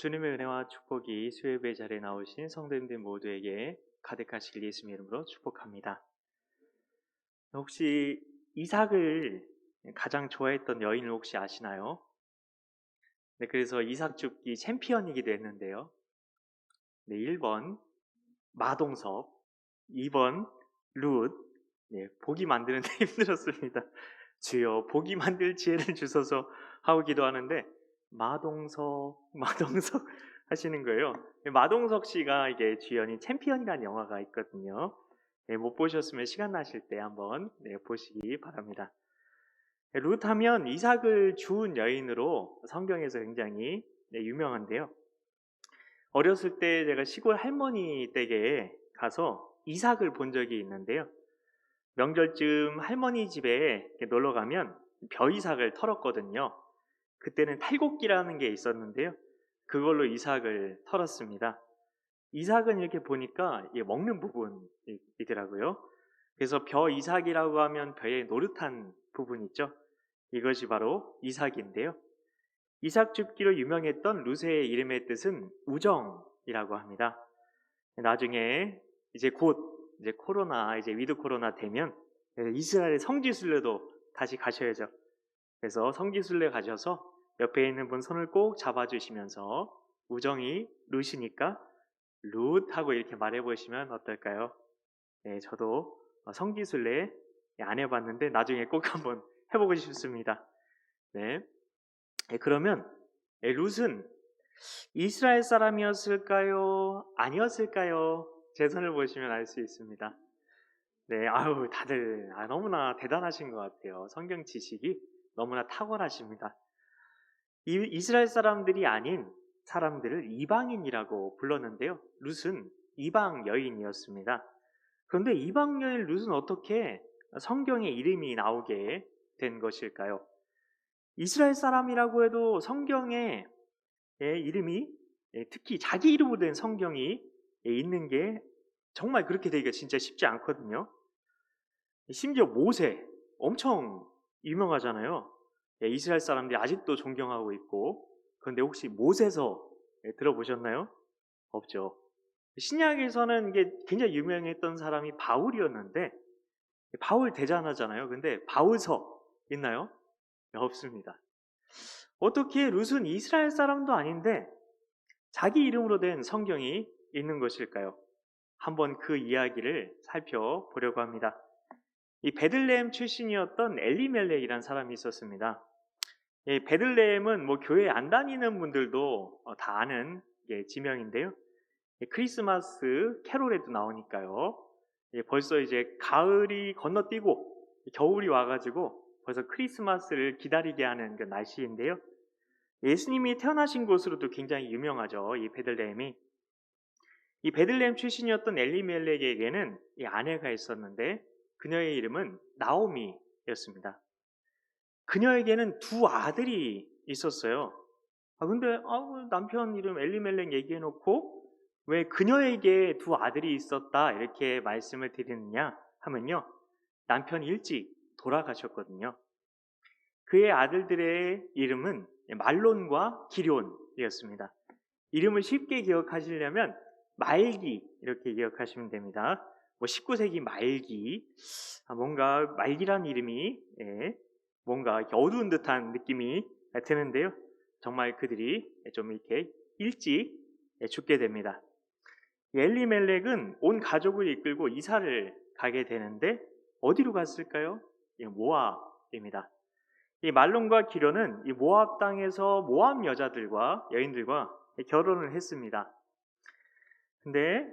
주님의 은혜와 축복이 수요예배 자리에 나오신 성도님들 모두에게 가득하시길 예수님의 이름으로 축복합니다. 혹시 이삭을 가장 좋아했던 여인을 혹시 아시나요? 네, 그래서 이삭 줍기 챔피언이기도 했는데요. 네, 1번 마동석, 2번 룻. 네, 보기 만드는데 힘들었습니다. 주여 보기 만들 지혜를 주소서 하고 기도하는데 마동석 하시는 거예요. 마동석 씨가 이게 주연인 챔피언이라는 영화가 있거든요. 네, 못 보셨으면 시간 나실 때 한번 보시기 바랍니다. 룻 하면 이삭을 주운 여인으로 성경에서 굉장히 유명한데요. 어렸을 때 제가 시골 할머니 댁에 가서 이삭을 본 적이 있는데요. 명절쯤 할머니 집에 놀러 가면 벼이삭을 털었거든요. 그때는 탈곡기라는 게 있었는데요. 그걸로 이삭을 털었습니다. 이삭은 이렇게 보니까 먹는 부분이더라고요. 그래서 벼이삭이라고 하면 벼의 노릇한 부분 있죠. 이것이 바로 이삭인데요. 이삭 줍기로 유명했던 룻의 이름의 뜻은 우정이라고 합니다. 나중에 이제 코로나 위드 코로나 되면 이스라엘 성지순례도 다시 가셔야죠. 그래서 성지순례 가셔서 옆에 있는 분 손을 꼭 잡아주시면서 우정이 룻이니까 룻 하고 이렇게 말해보시면 어떨까요? 네, 저도 성지순례 안 해봤는데 나중에 꼭 한번 해보고 싶습니다. 네, 그러면 룻은 이스라엘 사람이었을까요? 아니었을까요? 제 손을 보시면 알 수 있습니다. 네, 아유, 다들 너무나 대단하신 것 같아요. 성경 지식이 너무나 탁월하십니다. 이스라엘 사람들이 아닌 사람들을 이방인이라고 불렀는데요. 룻은 이방 여인이었습니다. 그런데 이방 여인 룻은 어떻게 성경에 이름이 나오게 된 것일까요? 이스라엘 사람이라고 해도 성경에 이름이 특히 자기 이름으로 된 성경이 있는 게 정말 그렇게 되기가 진짜 쉽지 않거든요. 심지어 모세 엄청 유명하잖아요. 이스라엘 사람들이 아직도 존경하고 있고. 그런데 혹시 모세서 들어보셨나요? 없죠. 신약에서는 이게 굉장히 유명했던 사람이 바울이었는데 바울 대잔하잖아요. 근데 바울서 있나요? 없습니다. 어떻게 룻은 이스라엘 사람도 아닌데 자기 이름으로 된 성경이 있는 것일까요? 한번 그 이야기를 살펴보려고 합니다. 이 베들레헴 출신이었던 엘리멜렉이라는 사람이 있었습니다. 이 베들레헴은 뭐 교회 안 다니는 분들도 다 아는 지명인데요. 크리스마스 캐롤에도 나오니까요. 벌써 이제 가을이 건너뛰고 겨울이 와가지고 벌써 크리스마스를 기다리게 하는 그 날씨인데요. 예수님이 태어나신 곳으로도 굉장히 유명하죠. 이 베들레헴이. 이 베들레헴 출신이었던 엘리멜렉에게는 이 아내가 있었는데 그녀의 이름은 나오미였습니다. 그녀에게는 두 아들이 있었어요. 근데 남편 이름 엘리멜렉 얘기해놓고 왜 그녀에게 두 아들이 있었다 이렇게 말씀을 드리느냐 하면요. 남편이 일찍 돌아가셨거든요. 그의 아들들의 이름은 말론과 기럨이었습니다. 이름을 쉽게 기억하시려면 말기 이렇게 기억하시면 됩니다. 19세기 말기 뭔가 말기란 이름이 뭔가 어두운 듯한 느낌이 드는데요. 정말 그들이 좀 이렇게 일찍 죽게 됩니다. 엘리멜렉은 온 가족을 이끌고 이사를 가게 되는데 어디로 갔을까요? 모압입니다. 이 말론과 기럨은 이 모압 땅에서 모압 여인들과 결혼을 했습니다. 근데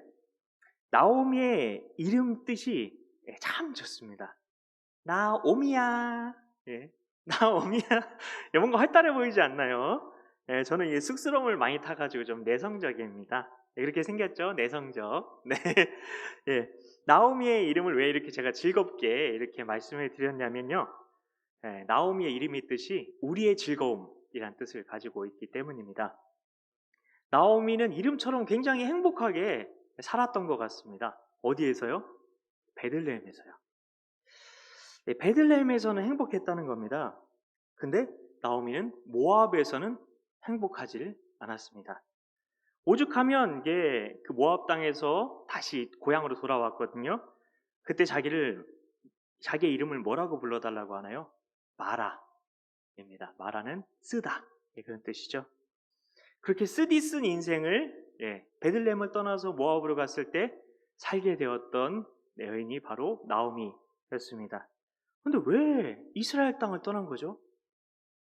나오미의 이름 뜻이 참 좋습니다. 나오미야. 나오미야. 뭔가 활달해 보이지 않나요? 저는 이 쑥스러움을 많이 타가지고 좀 내성적입니다. 이렇게 생겼죠? 내성적. 네. 나오미의 이름을 왜 이렇게 제가 즐겁게 이렇게 말씀을 드렸냐면요. 나오미의 이름의 뜻이 우리의 즐거움이란 뜻을 가지고 있기 때문입니다. 나오미는 이름처럼 굉장히 행복하게 살았던 것 같습니다. 어디에서요? 베들레헴에서요. 베들레헴에서는 행복했다는 겁니다. 근데 나오미는 모압에서는 행복하지 않았습니다. 오죽하면 이게 그 모압 땅에서 다시 고향으로 돌아왔거든요. 그때 자기의 이름을 뭐라고 불러달라고 하나요? 마라입니다. 마라는 쓰다. 예, 그런 뜻이죠. 그렇게 쓰디 쓴 인생을 베들레헴을 떠나서 모압으로 갔을 때 살게 되었던 여인이 바로 나오미였습니다. 근데 왜 이스라엘 땅을 떠난 거죠?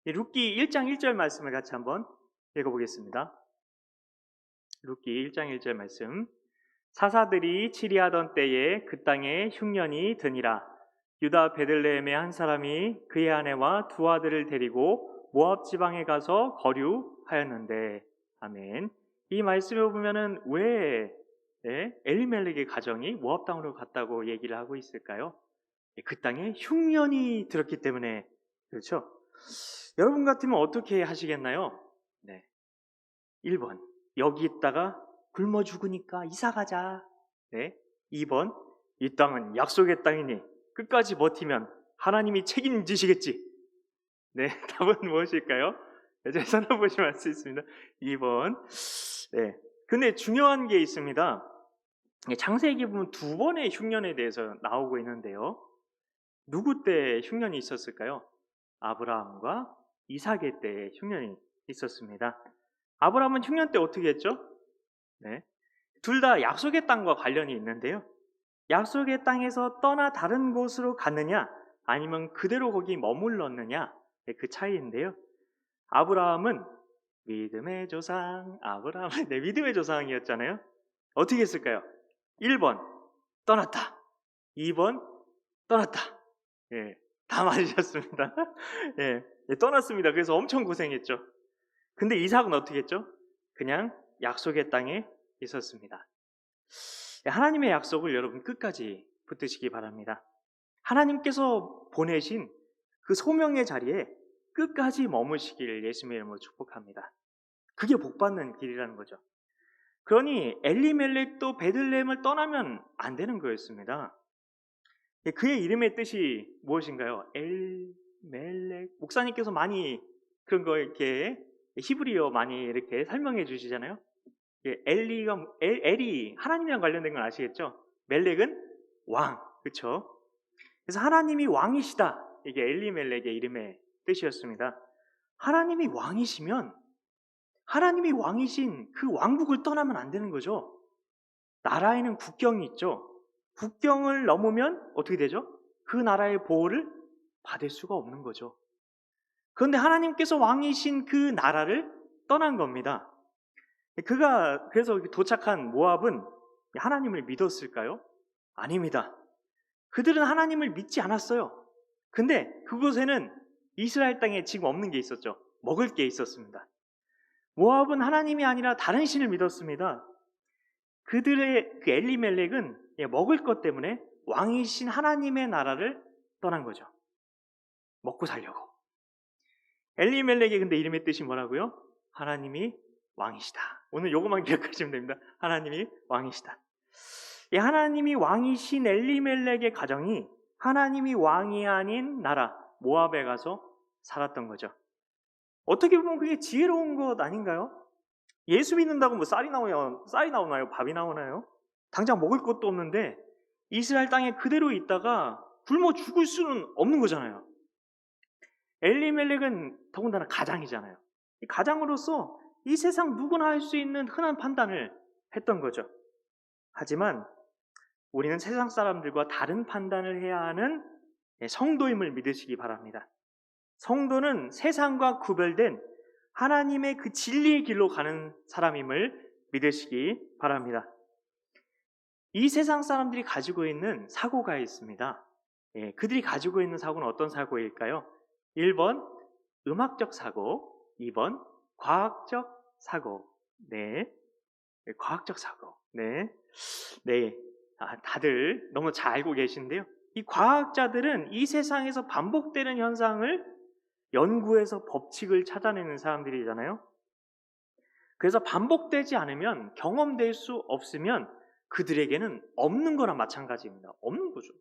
룻기 1장 1절 말씀을 같이 한번 읽어보겠습니다. 룻기 1장 1절 말씀. 사사들이 치리하던 때에 그 땅에 흉년이 드니라. 유다 베들레헴의 한 사람이 그의 아내와 두 아들을 데리고 모압 지방에 가서 거류하였는데. 아멘. 이 말씀에 보면은 왜 엘리멜렉의 가정이 모압 땅으로 갔다고 얘기를 하고 있을까요? 그 땅에 흉년이 들었기 때문에. 그렇죠? 여러분 같으면 어떻게 하시겠나요? 네. 1번, 여기 있다가 굶어 죽으니까 이사 가자. 네. 2번, 이 땅은 약속의 땅이니 끝까지 버티면 하나님이 책임지시겠지. 네. 답은 무엇일까요? 잘 살아보시면 알 수 있습니다. 2번. 네. 근데 중요한 게 있습니다. 창세기 보면 두 번의 흉년에 대해서 나오고 있는데요. 누구 때 흉년이 있었을까요? 아브라함과 이삭의 때 흉년이 있었습니다. 아브라함은 흉년 때 어떻게 했죠? 네. 둘 다 약속의 땅과 관련이 있는데요. 약속의 땅에서 떠나 다른 곳으로 갔느냐, 아니면 그대로 거기 머물렀느냐, 그 차이인데요. 아브라함은 믿음의 조상, 아브라함은 믿음의 조상이었잖아요. 어떻게 했을까요? 1번 떠났다. 2번 떠났다. 예, 다 맞으셨습니다. 예, 떠났습니다. 그래서 엄청 고생했죠. 근데 이삭은 어떻게 했죠? 그냥 약속의 땅에 있었습니다. 하나님의 약속을 여러분 끝까지 붙드시기 바랍니다. 하나님께서 보내신 그 소명의 자리에 끝까지 머무시기를 예수님의 이름으로 축복합니다. 그게 복받는 길이라는 거죠. 그러니 엘리멜렉도 베들레헴을 떠나면 안 되는 거였습니다. 그의 이름의 뜻이 무엇인가요? 엘멜렉. 목사님께서 많이 그런 거 이렇게 히브리어 많이 이렇게 설명해 주시잖아요. 엘이 하나님이랑 관련된 건 아시겠죠? 멜렉은 왕, 그렇죠? 그래서 하나님이 왕이시다. 이게 엘리멜렉의 이름의 뜻이었습니다. 하나님이 왕이시면 하나님이 왕이신 그 왕국을 떠나면 안 되는 거죠. 나라에는 국경이 있죠. 국경을 넘으면 어떻게 되죠? 그 나라의 보호를 받을 수가 없는 거죠. 그런데 하나님께서 왕이신 그 나라를 떠난 겁니다. 그래서 도착한 모압은 하나님을 믿었을까요? 아닙니다. 그들은 하나님을 믿지 않았어요. 근데 그곳에는 이스라엘 땅에 지금 없는 게 있었죠. 먹을 게 있었습니다. 모압은 하나님이 아니라 다른 신을 믿었습니다. 그들의 그 엘리멜렉은 먹을 것 때문에 왕이신 하나님의 나라를 떠난 거죠. 먹고 살려고. 엘리멜렉의 근데 이름의 뜻이 뭐라고요? 하나님이 왕이시다. 오늘 요것만 기억하시면 됩니다. 하나님이 왕이시다. 이 하나님이 왕이신 엘리멜렉의 가정이 하나님이 왕이 아닌 나라 모압에 가서 살았던 거죠. 어떻게 보면 그게 지혜로운 것 아닌가요? 예수 믿는다고 뭐 쌀이 나오나요? 밥이 나오나요? 당장 먹을 것도 없는데 이스라엘 땅에 그대로 있다가 굶어 죽을 수는 없는 거잖아요. 엘리멜렉은 더군다나 가장이잖아요. 가장으로서 이 세상 누구나 할 수 있는 흔한 판단을 했던 거죠. 하지만 우리는 세상 사람들과 다른 판단을 해야 하는 성도임을 믿으시기 바랍니다. 성도는 세상과 구별된 하나님의 그 진리의 길로 가는 사람임을 믿으시기 바랍니다. 이 세상 사람들이 가지고 있는 사고가 있습니다. 그들이 가지고 있는 사고는 어떤 사고일까요? 1번 음악적 사고, 2번 과학적 사고. 네, 과학적 사고. 네. 다들 너무 잘 알고 계신데요. 이 과학자들은 이 세상에서 반복되는 현상을 연구해서 법칙을 찾아내는 사람들이잖아요. 그래서 반복되지 않으면, 경험될 수 없으면 그들에게는 없는 거나 마찬가지입니다. 없는 거죠.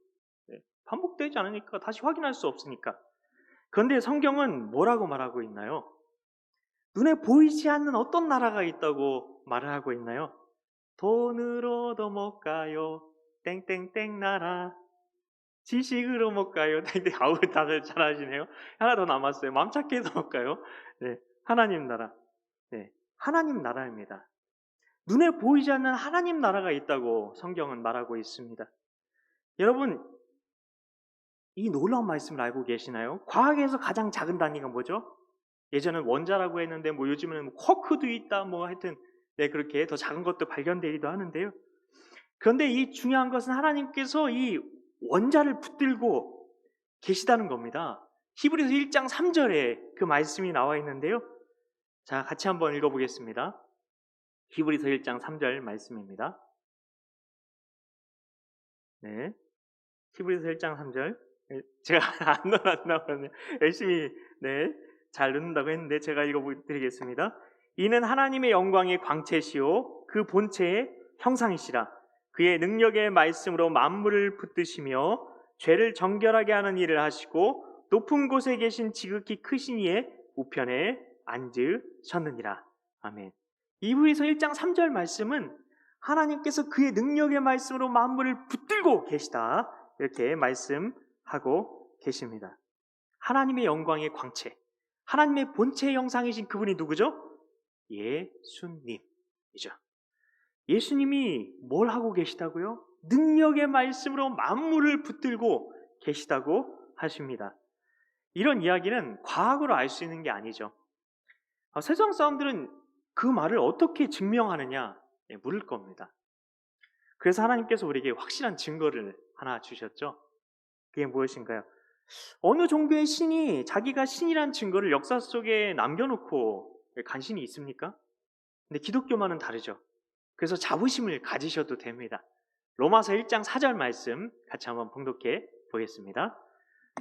반복되지 않으니까 다시 확인할 수 없으니까. 그런데 성경은 뭐라고 말하고 있나요? 눈에 보이지 않는 어떤 나라가 있다고 말을 하고 있나요? 돈으로도 못 가요. 땡땡땡 나라. 지식으로 못 가요. 땡땡. 아우, 다들 잘하시네요. 하나 더 남았어요. 맘착해도 못 가요. 네, 하나님 나라. 네, 하나님 나라입니다. 눈에 보이지 않는 하나님 나라가 있다고 성경은 말하고 있습니다. 여러분, 이 놀라운 말씀을 알고 계시나요? 과학에서 가장 작은 단위가 뭐죠? 예전엔 원자라고 했는데 뭐 요즘에는 뭐 쿼크도 있다 뭐 하여튼 네, 그렇게 더 작은 것도 발견되기도 하는데요. 그런데 이 중요한 것은 하나님께서 이 원자를 붙들고 계시다는 겁니다. 히브리서 1장 3절에 그 말씀이 나와 있는데요. 자, 같이 한번 읽어보겠습니다. 히브리서 1장 3절 말씀입니다. 네, 히브리서 1장 3절. 제가 안 넣어놨네요. 열심히 네, 잘 넣는다고 했는데 제가 읽어드리겠습니다. 이는 하나님의 영광의 광채시요 그 본체의 형상이시라. 그의 능력의 말씀으로 만물을 붙드시며 죄를 정결하게 하는 일을 하시고 높은 곳에 계신 지극히 크신 이의 우편에 앉으셨느니라. 아멘. 히브리서 1장 3절 말씀은 하나님께서 그의 능력의 말씀으로 만물을 붙들고 계시다, 이렇게 말씀하고 계십니다. 하나님의 영광의 광채, 하나님의 본체의 형상이신 그분이 누구죠? 예수님이죠. 예수님이 뭘 하고 계시다고요? 능력의 말씀으로 만물을 붙들고 계시다고 하십니다. 이런 이야기는 과학으로 알 수 있는 게 아니죠. 세상 사람들은 그 말을 어떻게 증명하느냐 물을 겁니다. 그래서 하나님께서 우리에게 확실한 증거를 하나 주셨죠. 그게 무엇인가요? 어느 종교의 신이 자기가 신이란 증거를 역사 속에 남겨놓고 간신히 있습니까? 근데 기독교만은 다르죠. 그래서 자부심을 가지셔도 됩니다. 로마서 1장 4절 말씀 같이 한번 봉독해 보겠습니다.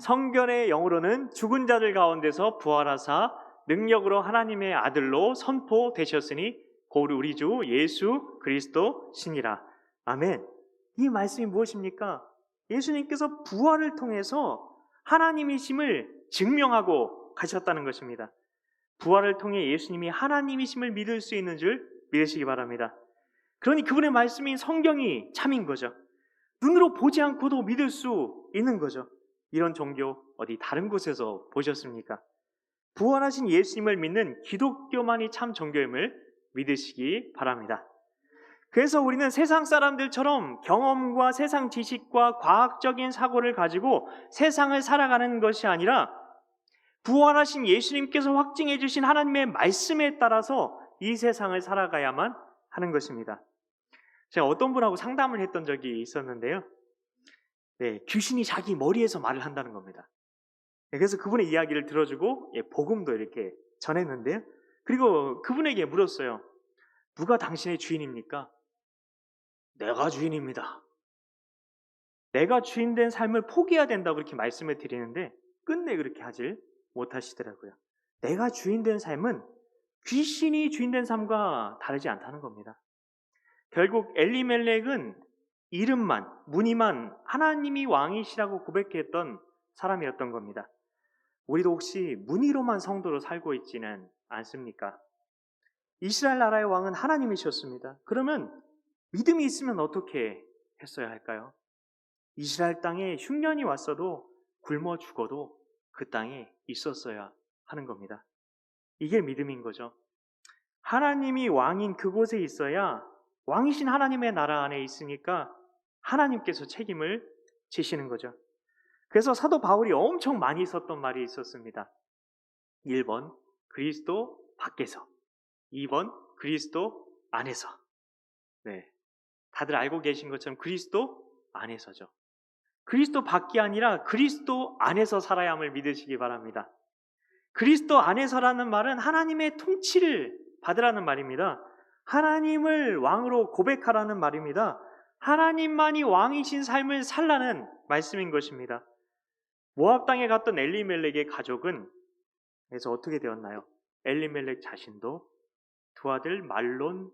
성경의 영으로는 죽은 자들 가운데서 부활하사 능력으로 하나님의 아들로 선포되셨으니 곧 우리 주 예수 그리스도 신이라. 아멘. 이 말씀이 무엇입니까? 예수님께서 부활을 통해서 하나님이심을 증명하고 가셨다는 것입니다. 부활을 통해 예수님이 하나님이심을 믿을 수 있는 줄 믿으시기 바랍니다. 그러니 그분의 말씀인 성경이 참인 거죠. 눈으로 보지 않고도 믿을 수 있는 거죠. 이런 종교 어디 다른 곳에서 보셨습니까? 부활하신 예수님을 믿는 기독교만이 참 종교임을 믿으시기 바랍니다. 그래서 우리는 세상 사람들처럼 경험과 세상 지식과 과학적인 사고를 가지고 세상을 살아가는 것이 아니라 부활하신 예수님께서 확증해 주신 하나님의 말씀에 따라서 이 세상을 살아가야만 하는 것입니다. 제가 어떤 분하고 상담을 했던 적이 있었는데요. 네, 귀신이 자기 머리에서 말을 한다는 겁니다. 그래서 그분의 이야기를 들어주고 복음도 이렇게 전했는데요. 그리고 그분에게 물었어요. 누가 당신의 주인입니까? 내가 주인입니다. 내가 주인된 삶을 포기해야 된다고 그렇게 말씀을 드리는데 끝내 그렇게 하질 못하시더라고요. 내가 주인된 삶은 귀신이 주인된 삶과 다르지 않다는 겁니다. 결국 엘리멜렉은 이름만, 무늬만 하나님이 왕이시라고 고백했던 사람이었던 겁니다. 우리도 혹시 무늬로만 성도로 살고 있지는 않습니까? 이스라엘 나라의 왕은 하나님이셨습니다. 그러면 믿음이 있으면 어떻게 했어야 할까요? 이스라엘 땅에 흉년이 왔어도 굶어 죽어도 그 땅에 있었어야 하는 겁니다. 이게 믿음인 거죠. 하나님이 왕인 그곳에 있어야 왕이신 하나님의 나라 안에 있으니까 하나님께서 책임을 지시는 거죠. 그래서 사도 바울이 엄청 많이 썼던 말이 있었습니다. 1번 그리스도 밖에서, 2번 그리스도 안에서. 네, 다들 알고 계신 것처럼 그리스도 안에서죠. 그리스도 밖이 아니라 그리스도 안에서 살아야 함을 믿으시기 바랍니다. 그리스도 안에서라는 말은 하나님의 통치를 받으라는 말입니다. 하나님을 왕으로 고백하라는 말입니다. 하나님만이 왕이신 삶을 살라는 말씀인 것입니다. 모압 땅에 갔던 엘리멜렉의 가족은 그래서 어떻게 되었나요? 엘리멜렉 자신도 두 아들 말론,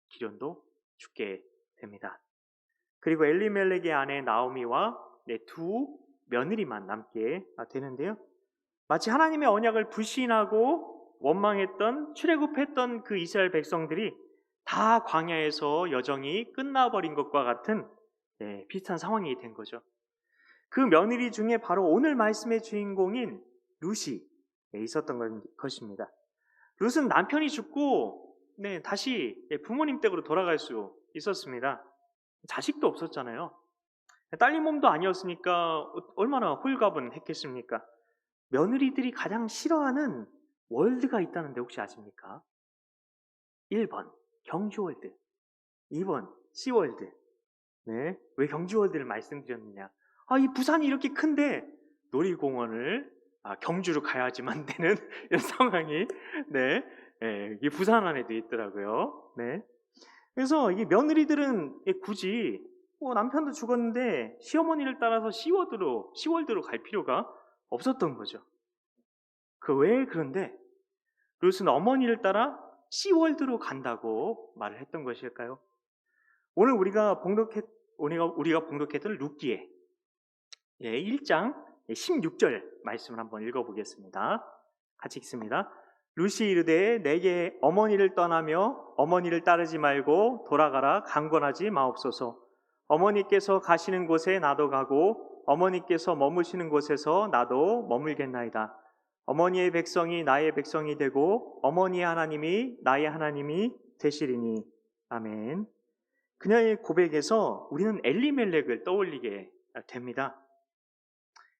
기련도 죽게 됩니다. 그리고 엘리멜렉의 아내 나오미와 두 며느리만 남게 되는데요. 마치 하나님의 언약을 불신하고 원망했던 출애굽했던 그 이스라엘 백성들이 다 광야에서 여정이 끝나버린 것과 같은 비슷한 상황이 된 거죠. 그 며느리 중에 바로 오늘 말씀의 주인공인 룻이 있었던 것입니다. 룻은 남편이 죽고 다시 부모님 댁으로 돌아갈 수 있었습니다. 자식도 없었잖아요. 딸린 몸도 아니었으니까 얼마나 홀가분했겠습니까? 며느리들이 가장 싫어하는 월드가 있다는데 혹시 아십니까? 1번 경주월드, 2번 시월드. 네, 왜 경주월드를 말씀드렸느냐? 이 부산이 이렇게 큰데 놀이공원을 경주로 가야지만 되는 이런 상황이 이 부산 안에도 있더라고요. 네, 그래서 이 며느리들은 굳이 남편도 죽었는데 시어머니를 따라서 시월드로 갈 필요가 없었던 거죠. 왜 그런데 룻은 어머니를 따라 시월드로 간다고 말을 했던 것일까요? 오늘 우리가 봉독했던 룻기에 1장 16절 말씀을 한번 읽어보겠습니다. 같이 읽습니다. 룻이 이르되 내게 어머니를 떠나며 어머니를 따르지 말고 돌아가라 강권하지 마옵소서. 어머니께서 가시는 곳에 나도 가고 어머니께서 머무시는 곳에서 나도 머물겠나이다. 어머니의 백성이 나의 백성이 되고 어머니의 하나님이 나의 하나님이 되시리니. 아멘. 그녀의 고백에서 우리는 엘리멜렉을 떠올리게 됩니다.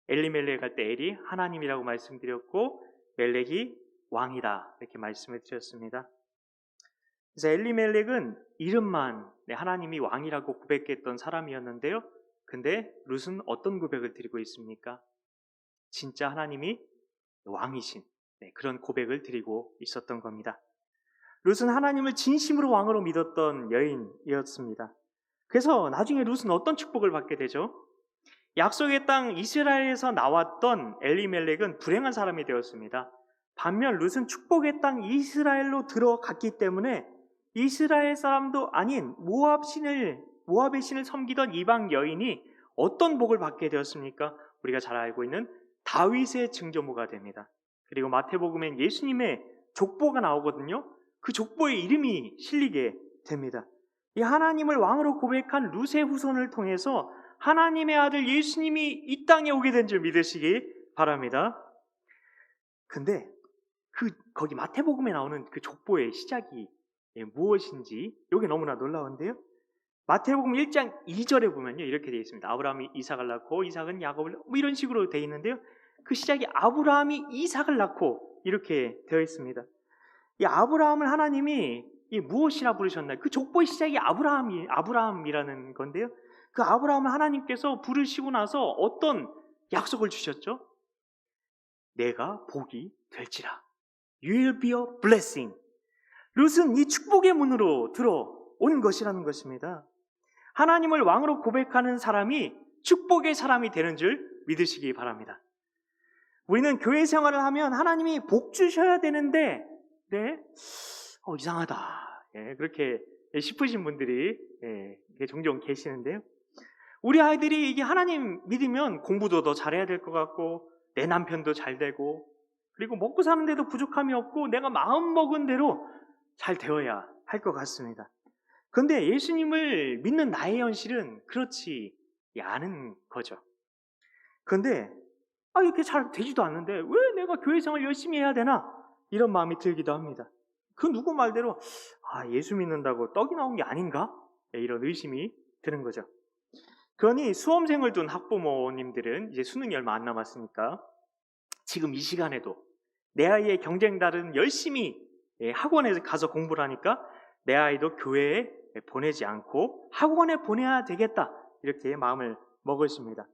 엘리멜렉 할 때 엘이 하나님이라고 말씀드렸고 멜렉이 왕이다 이렇게 말씀을 드렸습니다. 그래서 엘리멜렉은 이름만 하나님이 왕이라고 고백했던 사람이었는데요. 근데 룻은 어떤 고백을 드리고 있습니까? 진짜 하나님이 왕이신 그런 고백을 드리고 있었던 겁니다. 룻은 하나님을 진심으로 왕으로 믿었던 여인이었습니다. 그래서 나중에 룻은 어떤 축복을 받게 되죠? 약속의 땅 이스라엘에서 나왔던 엘리멜렉은 불행한 사람이 되었습니다. 반면 룻은 축복의 땅 이스라엘로 들어갔기 때문에 이스라엘 사람도 아닌 모압의 신을 섬기던 이방 여인이 어떤 복을 받게 되었습니까? 우리가 잘 알고 있는 다윗의 증조모가 됩니다. 그리고 마태복음엔 예수님의 족보가 나오거든요. 그 족보에 이름이 실리게 됩니다. 이 하나님을 왕으로 고백한 룻의 후손을 통해서 하나님의 아들 예수님이 이 땅에 오게 된 줄 믿으시기 바랍니다. 근데 거기 마태복음에 나오는 그 족보의 시작이 무엇인지 이게 너무나 놀라운데요. 마태복음 1장 2절에 보면요 이렇게 되어 있습니다. 아브라함이 이삭을 낳고 이삭은 야곱을 이런 식으로 되어 있는데요. 그 시작이 아브라함이 이삭을 낳고 이렇게 되어 있습니다. 이 아브라함을 하나님이 무엇이라 부르셨나요? 그 족보의 시작이 아브라함이라는 건데요. 그 아브라함을 하나님께서 부르시고 나서 어떤 약속을 주셨죠? 내가 복이 될지라. You will be a blessing. 룻은 이 축복의 문으로 들어온 것이라는 것입니다. 하나님을 왕으로 고백하는 사람이 축복의 사람이 되는 줄 믿으시기 바랍니다. 우리는 교회 생활을 하면 하나님이 복 주셔야 되는데 이상하다 그렇게 싶으신 분들이 종종 계시는데요. 우리 아이들이 이게 하나님 믿으면 공부도 더 잘해야 될 것 같고 내 남편도 잘 되고 그리고 먹고 사는 데도 부족함이 없고 내가 마음먹은 대로 잘 되어야 할 것 같습니다. 그런데 예수님을 믿는 나의 현실은 그렇지 않은 거죠. 그런데 이렇게 잘 되지도 않는데 왜 내가 교회 생활 열심히 해야 되나? 이런 마음이 들기도 합니다. 그 누구 말대로 예수 믿는다고 떡이 나온 게 아닌가? 이런 의심이 드는 거죠. 그러니 수험생을 둔 학부모님들은 이제 수능이 얼마 안 남았으니까 지금 이 시간에도 내 아이의 경쟁달은 열심히 학원에 가서 공부를 하니까 내 아이도 교회에 보내지 않고 학원에 보내야 되겠다 이렇게 마음을 먹으십니다.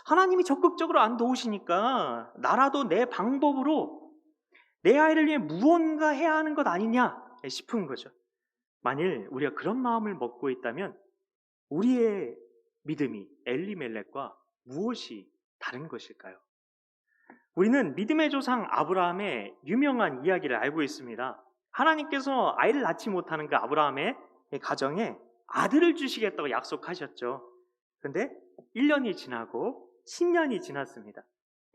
하나님이 적극적으로 안 도우시니까 나라도 내 방법으로 내 아이를 위해 무언가 해야 하는 것 아니냐 싶은 거죠. 만일 우리가 그런 마음을 먹고 있다면 우리의 믿음이 엘리멜렉과 무엇이 다른 것일까요? 우리는 믿음의 조상 아브라함의 유명한 이야기를 알고 있습니다. 하나님께서 아이를 낳지 못하는 그 아브라함의 가정에 아들을 주시겠다고 약속하셨죠. 그런데 1년이 지나고 10년이 지났습니다.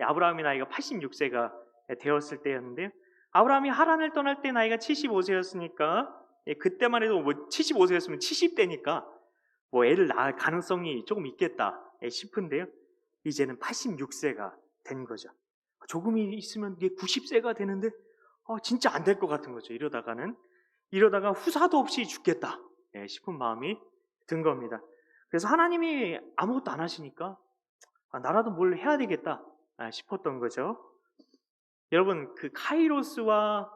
아브라함의 나이가 86세가 되었을 때였는데요. 아브라함이 하란을 떠날 때 나이가 75세였으니까 그때만 해도 뭐 75세였으면 70대니까 뭐 애를 낳을 가능성이 조금 있겠다 싶은데요. 이제는 86세가 된 거죠. 조금 있으면 이게 90세가 되는데 진짜 안 될 것 같은 거죠. 이러다가 후사도 없이 죽겠다 싶은 마음이 든 겁니다. 그래서 하나님이 아무것도 안 하시니까 나라도 뭘 해야 되겠다 싶었던 거죠. 여러분, 그 카이로스와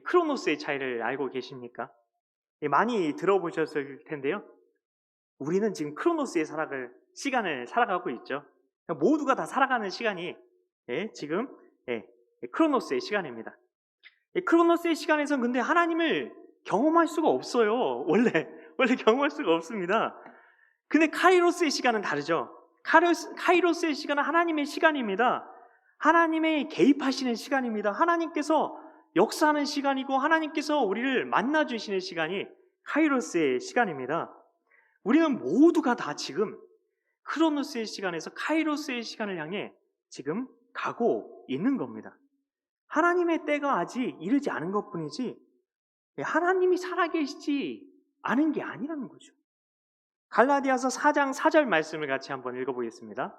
크로노스의 차이를 알고 계십니까? 많이 들어보셨을 텐데요. 우리는 지금 크로노스의 시간을 살아가고 있죠. 모두가 다 살아가는 시간이 지금 크로노스의 시간입니다. 크로노스의 시간에선 근데 하나님을 경험할 수가 없어요. 원래 경험할 수가 없습니다. 근데 카이로스의 시간은 다르죠. 카이로스의 시간은 하나님의 시간입니다. 하나님의 개입하시는 시간입니다. 하나님께서 역사하는 시간이고 하나님께서 우리를 만나주시는 시간이 카이로스의 시간입니다. 우리는 모두가 다 지금 크로노스의 시간에서 카이로스의 시간을 향해 지금 가고 있는 겁니다. 하나님의 때가 아직 이르지 않은 것뿐이지 하나님이 살아계시지 않은 게 아니라는 거죠. 갈라디아서 4장 4절 말씀을 같이 한번 읽어보겠습니다.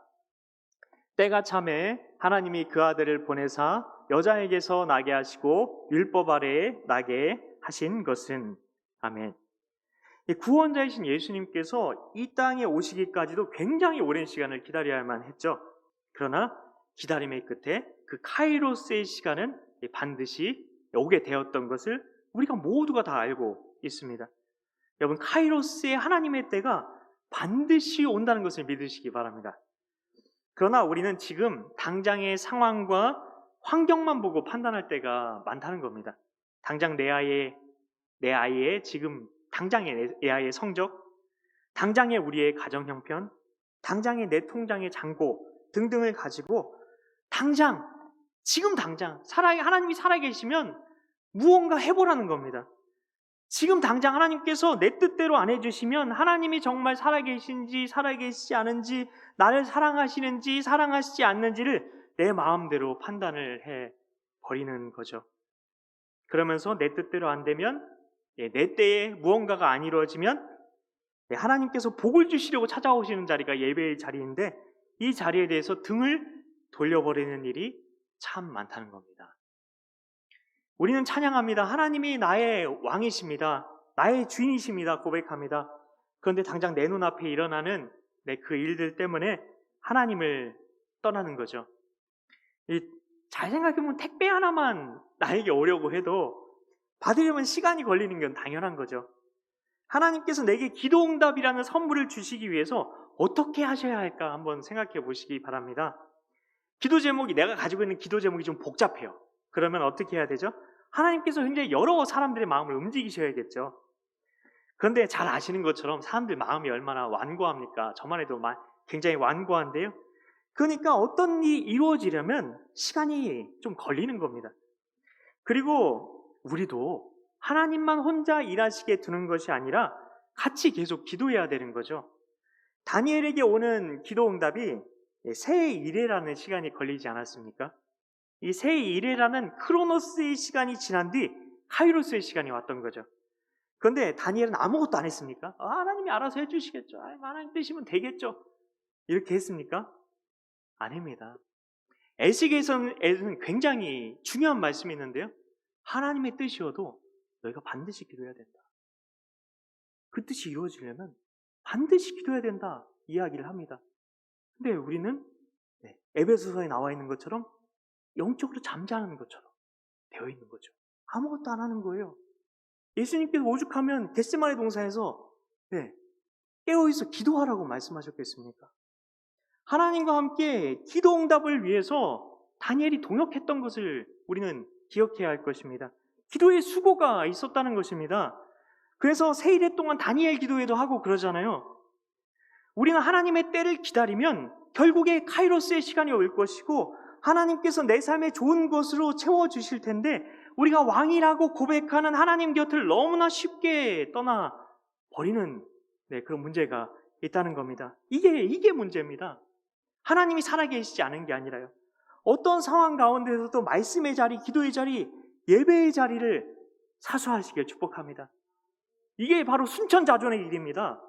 때가 차매 하나님이 그 아들을 보내사 여자에게서 나게 하시고 율법 아래에 나게 하신 것은 아멘. 구원자이신 예수님께서 이 땅에 오시기까지도 굉장히 오랜 시간을 기다려야만 했죠. 그러나 기다림의 끝에 그 카이로스의 시간은 반드시 오게 되었던 것을 우리가 모두가 다 알고 있습니다. 여러분, 카이로스의 하나님의 때가 반드시 온다는 것을 믿으시기 바랍니다. 그러나 우리는 지금 당장의 상황과 환경만 보고 판단할 때가 많다는 겁니다. 당장 내 아이의 지금 당장의 내 아이의 성적, 당장의 우리의 가정 형편, 당장의 내 통장의 잔고 등등을 가지고 지금 당장 하나님이 살아계시면 무언가 해보라는 겁니다. 지금 당장 하나님께서 내 뜻대로 안 해주시면 하나님이 정말 살아계신지 살아계시지 않은지, 나를 사랑하시는지 사랑하시지 않는지를 내 마음대로 판단을 해버리는 거죠. 그러면서 내 뜻대로 안 되면, 내 때에 무언가가 안 이루어지면 하나님께서 복을 주시려고 찾아오시는 자리가 예배의 자리인데 이 자리에 대해서 등을 돌려버리는 일이 참 많다는 겁니다. 우리는 찬양합니다. 하나님이 나의 왕이십니다. 나의 주인이십니다. 고백합니다. 그런데 당장 내 눈앞에 일어나는 그 일들 때문에 하나님을 떠나는 거죠. 잘 생각해보면 택배 하나만 나에게 오려고 해도 받으려면 시간이 걸리는 건 당연한 거죠. 하나님께서 내게 기도응답이라는 선물을 주시기 위해서 어떻게 하셔야 할까 한번 생각해 보시기 바랍니다. 내가 가지고 있는 기도 제목이 좀 복잡해요. 그러면 어떻게 해야 되죠? 하나님께서 굉장히 여러 사람들의 마음을 움직이셔야겠죠. 그런데 잘 아시는 것처럼 사람들 마음이 얼마나 완고합니까? 저만 해도 굉장히 완고한데요. 그러니까 어떤 일이 이루어지려면 시간이 좀 걸리는 겁니다. 그리고 우리도 하나님만 혼자 일하시게 두는 것이 아니라 같이 계속 기도해야 되는 거죠. 다니엘에게 오는 기도응답이 새해 1회라는 시간이 걸리지 않았습니까? 이 새해 1회라는 크로노스의 시간이 지난 뒤 카이로스의 시간이 왔던 거죠. 그런데 다니엘은 아무것도 안 했습니까? 하나님이 알아서 해주시겠죠. 하나님 뜻이면 되겠죠. 이렇게 했습니까? 아닙니다. 에스겔서는 굉장히 중요한 말씀이 있는데요. 하나님의 뜻이어도 너희가 반드시 기도해야 된다. 그 뜻이 이루어지려면 반드시 기도해야 된다 이야기를 합니다. 근데 우리는 에베소서에 나와 있는 것처럼 영적으로 잠자는 것처럼 되어 있는 거죠. 아무것도 안 하는 거예요. 예수님께서 오죽하면 겟세마네 동산에서 깨어있어 기도하라고 말씀하셨겠습니까? 하나님과 함께 기도응답을 위해서 다니엘이 동역했던 것을 우리는 기억해야 할 것입니다. 기도의 수고가 있었다는 것입니다. 그래서 새 1회 동안 다니엘 기도회도 하고 그러잖아요. 우리는 하나님의 때를 기다리면 결국에 카이로스의 시간이 올 것이고 하나님께서 내 삶에 좋은 것으로 채워주실 텐데 우리가 왕이라고 고백하는 하나님 곁을 너무나 쉽게 떠나버리는 그런 문제가 있다는 겁니다. 이게 문제입니다. 하나님이 살아계시지 않은 게 아니라요. 어떤 상황 가운데서도 말씀의 자리, 기도의 자리 예배의 자리를 사수하시길 축복합니다. 이게 바로 순천자존의 일입니다.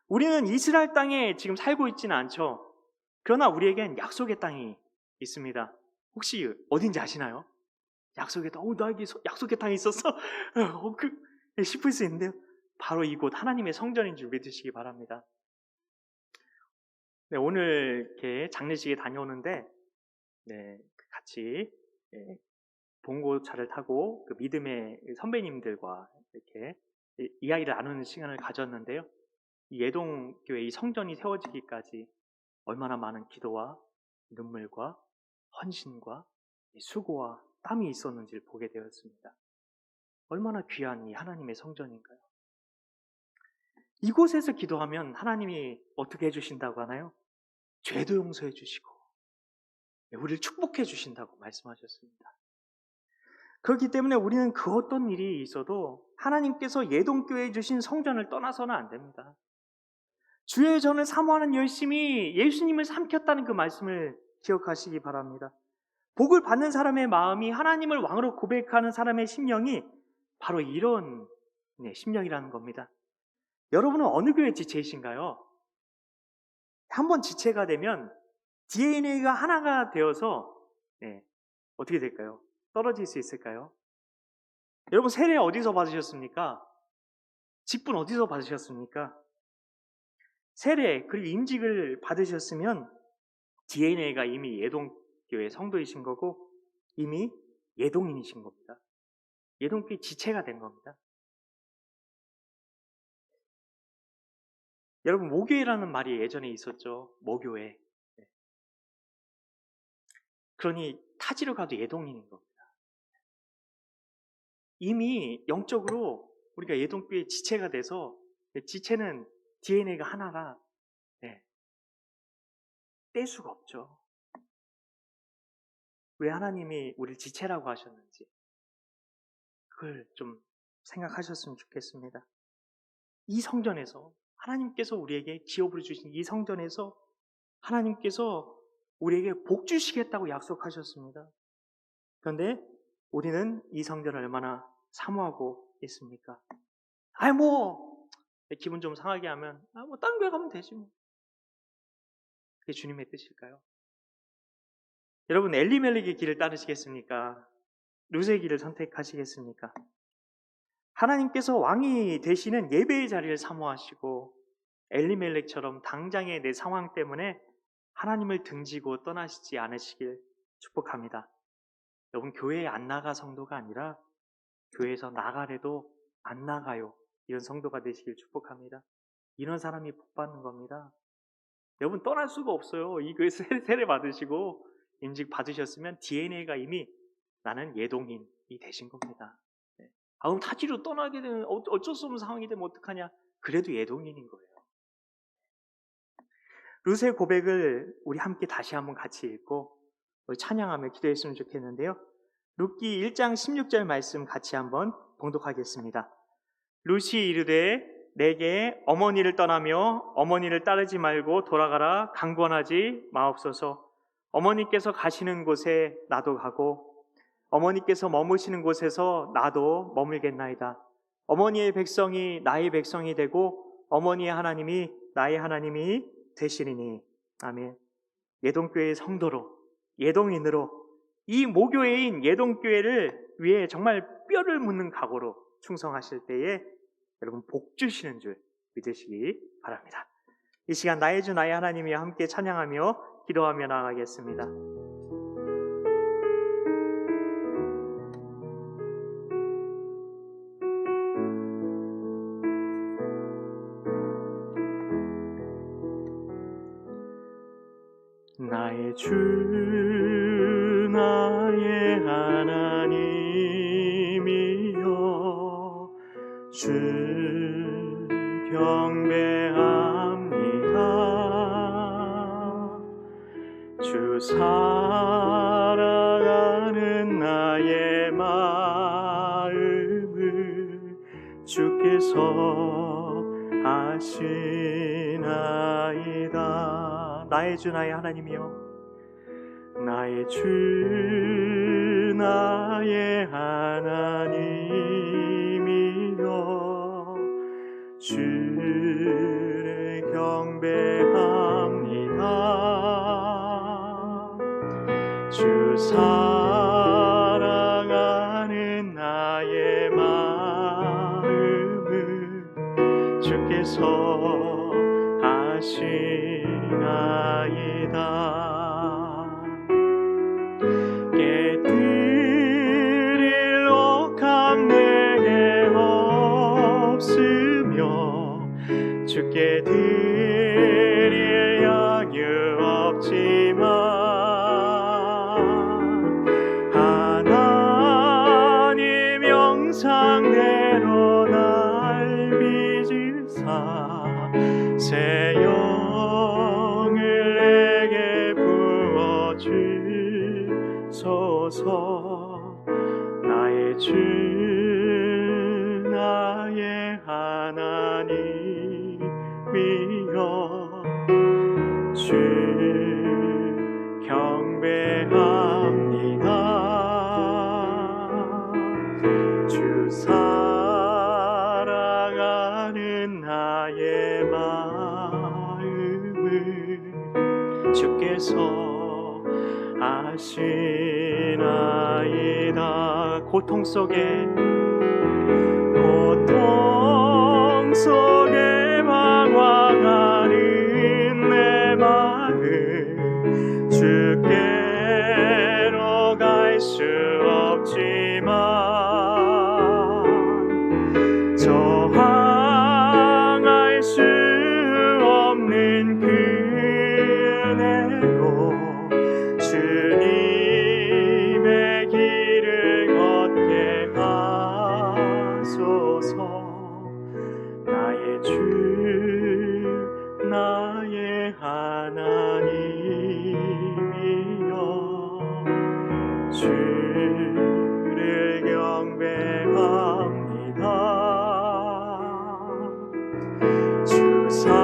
우리는 이스라엘 땅에 지금 살고 있지는 않죠. 그러나 우리에겐 약속의 땅이 있습니다. 혹시 어딘지 아시나요? 약속의 땅, 나에게 약속의 땅이 있었어? 싶을 수 있는데요. 바로 이곳 하나님의 성전인 줄 믿으시기 바랍니다. 네, 오늘 이렇게 장례식에 다녀오는데, 네, 같이 봉고차를 타고 그 믿음의 선배님들과 이렇게 이야기를 나누는 시간을 가졌는데요. 이 예동교회 이 성전이 세워지기까지 얼마나 많은 기도와 눈물과 헌신과 수고와 땀이 있었는지를 보게 되었습니다. 얼마나 귀한 이 하나님의 성전인가요? 이곳에서 기도하면 하나님이 어떻게 해주신다고 하나요? 죄도 용서해 주시고 우리를 축복해 주신다고 말씀하셨습니다. 그렇기 때문에 우리는 그 어떤 일이 있어도 하나님께서 예동교회에 주신 성전을 떠나서는 안 됩니다. 주의 전을 사모하는 열심이 예수님을 삼켰다는 그 말씀을 기억하시기 바랍니다. 복을 받는 사람의 마음이 하나님을 왕으로 고백하는 사람의 심령이 바로 이런 심령이라는 겁니다. 여러분은 어느 교회 지체이신가요? 한번 지체가 되면 DNA가 하나가 되어서 어떻게 될까요? 떨어질 수 있을까요? 여러분 세례 어디서 받으셨습니까? 직분 어디서 받으셨습니까? 세례 그리고 임직을 받으셨으면 DNA가 이미 예동교회 성도이신 거고 이미 예동인이신 겁니다. 예동교회 지체가 된 겁니다. 여러분 모교회라는 말이 예전에 있었죠. 모교회. 그러니 타지로 가도 예동인인 겁니다. 이미 영적으로 우리가 예동교회 지체가 돼서 지체는 DNA가 하나라 뗄 수가 없죠. 왜 하나님이 우리를 지체라고 하셨는지 그걸 좀 생각하셨으면 좋겠습니다. 이 성전에서 하나님께서 우리에게 기업을 주신 이 성전에서 하나님께서 우리에게 복 주시겠다고 약속하셨습니다. 그런데 우리는 이 성전을 얼마나 사모하고 있습니까? 기분 좀 상하게 하면 다른 교회 가면 되지 뭐. 그게 주님의 뜻일까요? 여러분 엘리멜렉의 길을 따르시겠습니까? 룻의 길을 선택하시겠습니까? 하나님께서 왕이 되시는 예배의 자리를 사모하시고 엘리멜렉처럼 당장의 내 상황 때문에 하나님을 등지고 떠나시지 않으시길 축복합니다. 여러분 교회에 안 나가 성도가 아니라 교회에서 나가래도 안 나가요. 이런 성도가 되시길 축복합니다. 이런 사람이 복 받는 겁니다. 여러분 떠날 수가 없어요. 이 교회 세례 받으시고 임직 받으셨으면 DNA가 이미 나는 예동인이 되신 겁니다. 그럼 타지로 떠나게 되면 어쩔 수 없는 상황이 되면 어떡하냐? 그래도 예동인인 거예요. 룻의 고백을 우리 함께 다시 한번 같이 읽고 찬양하며 기도했으면 좋겠는데요. 룻기 1장 16절 말씀 같이 한번 봉독하겠습니다. 룻이 이르되 내게 어머니를 떠나며 어머니를 따르지 말고 돌아가라 강권하지 마옵소서. 어머니께서 가시는 곳에 나도 가고 어머니께서 머무시는 곳에서 나도 머물겠나이다. 어머니의 백성이 나의 백성이 되고 어머니의 하나님이 나의 하나님이 되시리니. 아멘. 예동교회의 성도로 예동인으로 이 모교회인 예동교회를 위해 정말 뼈를 묻는 각오로 충성하실 때에 여러분 복 주시는 줄 믿으시기 바랍니다. 이 시간 나의 주 나의 하나님이 함께 찬양하며 기도하며 나아가겠습니다. 나의 주 나의 하나님이여 주 경배합니다. 주 사랑하는 나의 마음을 주께서 아시나이다. 나의 주 나의 하나님이여 나의 주 나의 하나님이여 주를 경배합니다. 주 사랑하는 나의 마음을 주께서 아시나이다. 깨뜨릴 억함 내게 없으며 주께 드릴 양유 없지만 하나님 영상대로 날 빚으사 새 영을 내게 부어주소서. 나의 주 나의 하나님이여 주 경배합니다. 주 사랑하는 나의 마음을 주께서 아시나이다. 고통 속에 방황하는 내 마음 주께로 갈 수 없지만 저항할 수 없는 그 은혜로 주님의 길을 걷게 하소서. 나의 주 나의 하나님이여 주를 경배합니다. 주 사랑하는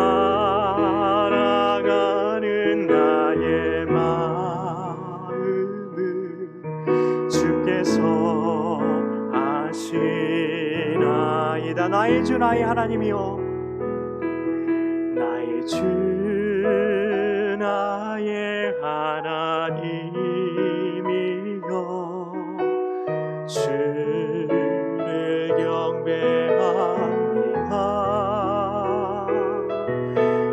나의 마음을 주께서 아시나이다. 나의 주 나의 하나님이여 나의 주 나의 하나님이여 주를 경배합니다.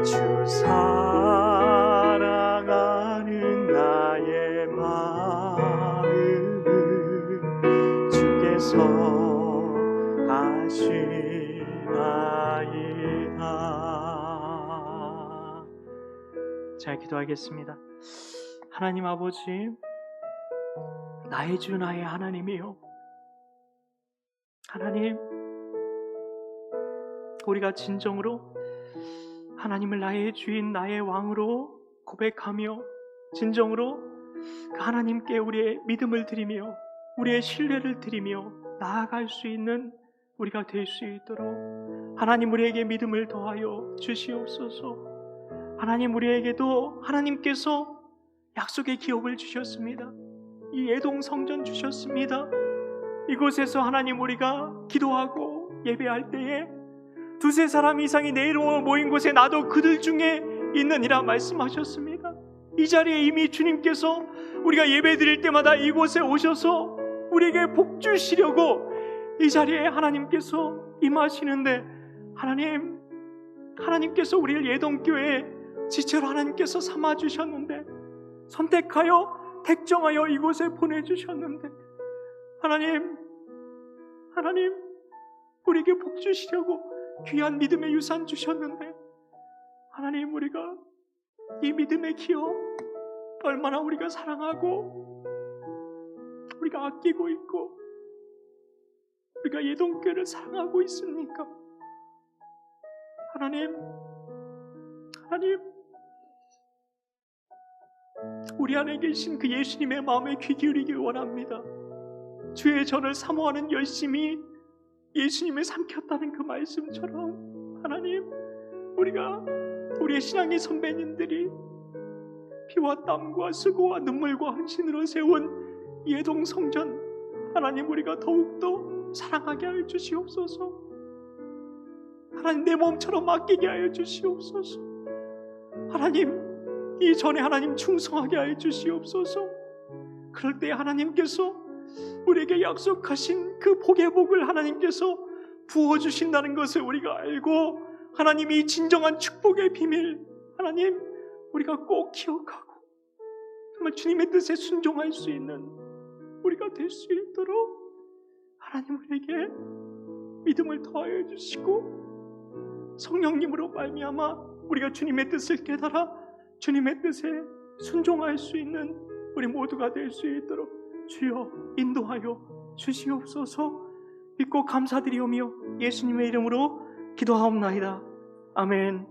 주 사랑하는 나의 마음을 주께서 아시나이다. 자, 기도하겠습니다. 하나님 아버지, 나의 주 나의 하나님이요 하나님, 우리가 진정으로 하나님을 나의 주인 나의 왕으로 고백하며 진정으로 그 하나님께 우리의 믿음을 드리며 우리의 신뢰를 드리며 나아갈 수 있는 우리가 될 수 있도록 하나님 우리에게 믿음을 더하여 주시옵소서. 하나님 우리에게도 하나님께서 약속의 기업을 주셨습니다. 이 애동 성전 주셨습니다. 이곳에서 하나님 우리가 기도하고 예배할 때에 두세 사람 이상이 내 이름으로 모인 곳에 나도 그들 중에 있느니라 말씀하셨습니다. 이 자리에 이미 주님께서 우리가 예배 드릴 때마다 이곳에 오셔서 우리에게 복 주시려고 이 자리에 하나님께서 임하시는데 하나님께서 우리를 예동교회에 지체로 하나님께서 삼아주셨는데 선택하여 택정하여 이곳에 보내주셨는데 하나님 우리에게 복 주시려고 귀한 믿음의 유산 주셨는데 하나님 우리가 이 믿음의 기업 얼마나 우리가 사랑하고 우리가 아끼고 있고 우리가 예동교회를 사랑하고 있습니까? 하나님 우리 안에 계신 그 예수님의 마음에 귀 기울이길 원합니다. 주의 전을 사모하는 열심이 예수님을 삼켰다는 그 말씀처럼 하나님 우리가 우리의 신앙의 선배님들이 피와 땀과 수고와 눈물과 헌신으로 세운 예동성전 하나님 우리가 더욱더 사랑하게 하여 주시옵소서. 하나님 내 몸처럼 맡기게 하여 주시옵소서. 하나님 이전에 하나님 충성하게 하여 주시옵소서. 그럴 때 하나님께서 우리에게 약속하신 그 복의 복을 하나님께서 부어주신다는 것을 우리가 알고 하나님이 진정한 축복의 비밀 하나님 우리가 꼭 기억하고 정말 주님의 뜻에 순종할 수 있는 우리가 될 수 있도록 하나님 우리에게 믿음을 더하여 주시고 성령님으로 말미암아 우리가 주님의 뜻을 깨달아 주님의 뜻에 순종할 수 있는 우리 모두가 될 수 있도록 주여 인도하여 주시옵소서. 믿고 감사드리오며 예수님의 이름으로 기도하옵나이다. 아멘.